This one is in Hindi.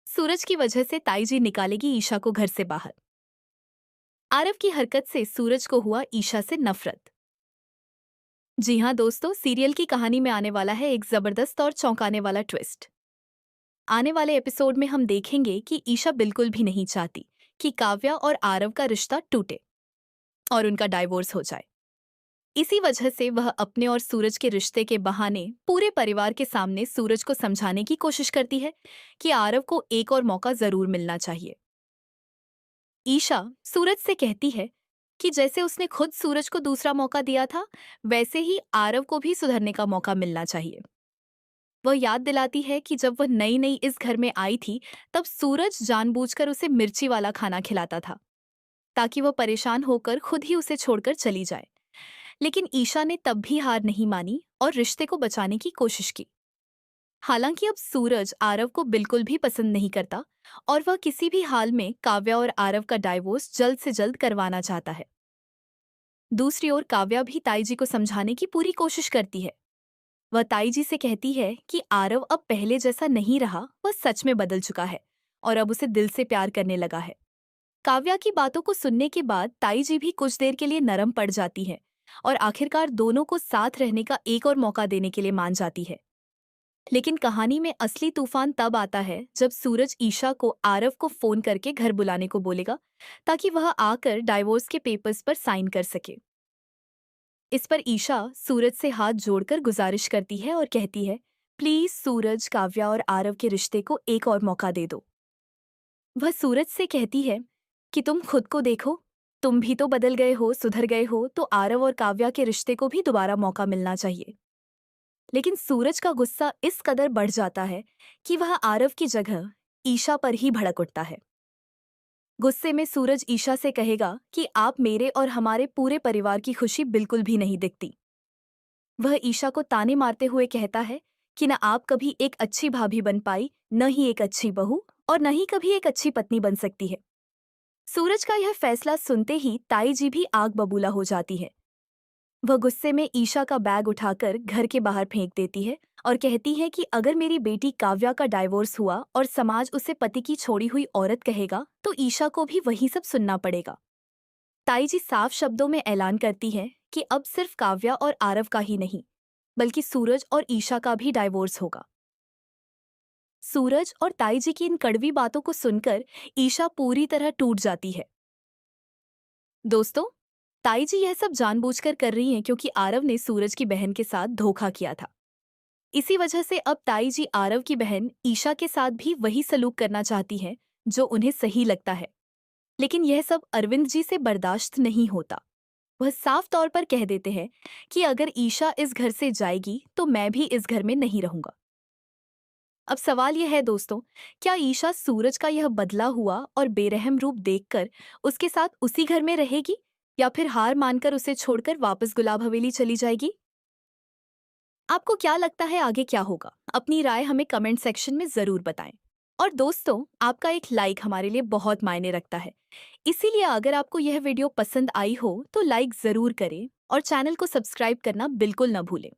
सूरज की वजह से ताईजी निकालेगी ईशा को घर से बाहर। आरव की हरकत से सूरज को हुआ ईशा से नफरत। जी हाँ दोस्तों, सीरियल की कहानी में आने वाला है एक जबरदस्त और चौंकाने वाला ट्विस्ट। आने वाले एपिसोड में हम देखेंगे कि ईशा बिल्कुल भी नहीं चाहती कि काव्या और आरव का रिश्ता टूटे और उनका डाइवोर्स हो जाए। इसी वजह से वह अपने और सूरज के रिश्ते के बहाने पूरे परिवार के सामने सूरज को समझाने की कोशिश करती है कि आरव को एक और मौका जरूर मिलना चाहिए। ईशा सूरज से कहती है कि जैसे उसने खुद सूरज को दूसरा मौका दिया था, वैसे ही आरव को भी सुधरने का मौका मिलना चाहिए। वह याद दिलाती है कि जब वह नई नई इस घर में आई थी, तब सूरज जानबूझकर उसे मिर्ची वाला खाना खिलाता था ताकि वह परेशान होकर खुद ही उसे छोड़कर चली जाए। लेकिन ईशा ने तब भी हार नहीं मानी और रिश्ते को बचाने की कोशिश की। हालांकि अब सूरज आरव को बिल्कुल भी पसंद नहीं करता और वह किसी भी हाल में काव्या और आरव का डाइवोर्स जल्द से जल्द करवाना चाहता है। दूसरी ओर काव्या भी ताईजी को समझाने की पूरी कोशिश करती है। वह ताईजी से कहती है कि आरव अब पहले जैसा नहीं रहा, वह सच में बदल चुका है और अब उसे दिल से प्यार करने लगा है। काव्या की बातों को सुनने के बाद ताईजी भी कुछ देर के लिए नरम पड़ जाती है और आखिरकार दोनों को साथ रहने का एक और मौका देने के लिए मान जाती है। लेकिन कहानी में असली तूफान तब आता है जब सूरज ईशा को आरव को फोन करके घर बुलाने को बोलेगा ताकि वह आकर डाइवोर्स के पेपर्स पर साइन कर सके। इस पर ईशा सूरज से हाथ जोड़कर गुजारिश करती है और कहती है, प्लीज सूरज, काव्या और आरव के रिश्ते को एक और मौका दे दो। वह सूरज से कहती है कि तुम खुद को देखो, तुम भी तो बदल गए हो, सुधर गए हो, तो आरव और काव्या के रिश्ते को भी दोबारा मौका मिलना चाहिए। लेकिन सूरज का गुस्सा इस कदर बढ़ जाता है कि वह आरव की जगह ईशा पर ही भड़क उठता है। गुस्से में सूरज ईशा से कहेगा कि आप मेरे और हमारे पूरे परिवार की खुशी बिल्कुल भी नहीं दिखती। वह ईशा को ताने मारते हुए कहता है कि न आप कभी एक अच्छी भाभी बन पाई, न ही एक अच्छी बहू, और न ही कभी एक अच्छी पत्नी बन सकती है। सूरज का यह फैसला सुनते ही ताई जी भी आग बबूला हो जाती है। वह गुस्से में ईशा का बैग उठाकर घर के बाहर फेंक देती है और कहती है कि अगर मेरी बेटी काव्या का डाइवोर्स हुआ और समाज उसे पति की छोड़ी हुई औरत कहेगा, तो ईशा को भी वही सब सुनना पड़ेगा। ताई जी साफ शब्दों में ऐलान करती है कि अब सिर्फ काव्या और आरव का ही नहीं, बल्कि सूरज और ईशा का भी डाइवोर्स होगा। सूरज और ताई जी की इन कड़वी बातों को सुनकर ईशा पूरी तरह टूट जाती है। दोस्तों, ताई जी यह सब जानबूझकर कर रही हैं क्योंकि आरव ने सूरज की बहन के साथ धोखा किया था। इसी वजह से अब ताई जी आरव की बहन ईशा के साथ भी वही सलूक करना चाहती हैं जो उन्हें सही लगता है। लेकिन यह सब अरविंद जी से बर्दाश्त नहीं होता। वह साफ तौर पर कह देते हैं कि अगर ईशा इस घर से जाएगी तो मैं भी इस घर में नहीं रहूंगा। अब सवाल यह है दोस्तों, क्या ईशा सूरज का यह बदला हुआ और बेरहम रूप देखकर उसके साथ उसी घर में रहेगी या फिर हार मानकर उसे छोड़कर वापस गुलाब हवेली चली जाएगी? आपको क्या लगता है आगे क्या होगा? अपनी राय हमें कमेंट सेक्शन में जरूर बताएं। और दोस्तों, आपका एक लाइक हमारे लिए बहुत मायने रखता है। इसीलिए अगर आपको यह वीडियो पसंद आई हो तो लाइक जरूर करें और चैनल को सब्सक्राइब करना बिल्कुल न भूलें।